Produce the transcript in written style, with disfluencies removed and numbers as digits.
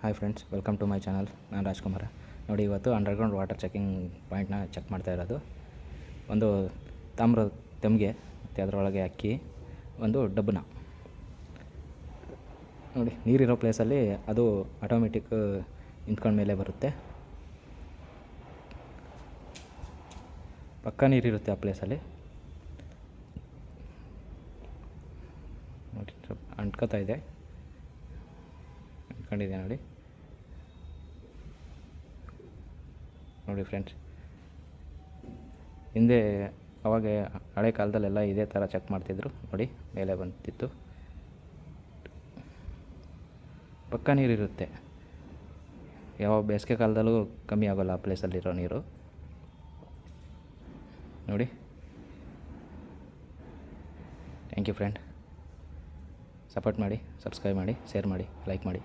Hi friends, welcome to my channel. ನಾನು ರಾಜ್ಕುಮಾರ. ನೋಡಿ, ಇವತ್ತು ಅಂಡರ್ಗ್ರೌಂಡ್ ವಾಟರ್ ಚೆಕಿಂಗ್ ಪಾಯಿಂಟ್ನ ಚೆಕ್ ಮಾಡ್ತಾ ಇರೋದು. ಒಂದು ತಾಮ್ರ ತೆಮ್ಗೆ ಮತ್ತು ಅದರೊಳಗೆ ಅಕ್ಕಿ, ಒಂದು ಡಬ್ಬನ. ನೋಡಿ, ನೀರಿರೋ ಪ್ಲೇಸಲ್ಲಿ ಅದು ಆಟೋಮೆಟಿಕ್ ನಿಂತ್ಕೊಂಡ ಮೇಲೆ ಬರುತ್ತೆ. ಪಕ್ಕ ನೀರಿರುತ್ತೆ ಆ ಪ್ಲೇಸಲ್ಲಿ. ನೋಡಿ, ಅಂಟ್ಕೋತಾ ಇದೆ, ಅಂಟ್ಕೊಂಡಿದೆ ನೋಡಿ. ನೋಡಿ ಫ್ರೆಂಡ್ಸ್, ಹಿಂದೆ ಅವಾಗ ಹಳೆ ಕಾಲದಲ್ಲೆಲ್ಲ ಇದೇ ಥರ ಚೆಕ್ ಮಾಡ್ತಿದ್ರು. ನೋಡಿ, ಮೇಲೆ ಬಂತಿತ್ತು. ಪಕ್ಕ ನೀರಿರುತ್ತೆ, ಯಾವ ಬೇಸಿಗೆ ಕಾಲದಲ್ಲೂ ಕಮ್ಮಿ ಆಗೋಲ್ಲ ಆ ಪ್ಲೇಸಲ್ಲಿರೋ ನೀರು. ನೋಡಿ, ಥ್ಯಾಂಕ್ ಯು ಫ್ರೆಂಡ್. ಸಪೋರ್ಟ್ ಮಾಡಿ, ಸಬ್ಸ್ಕ್ರೈಬ್ ಮಾಡಿ, ಶೇರ್ ಮಾಡಿ, ಲೈಕ್ ಮಾಡಿ.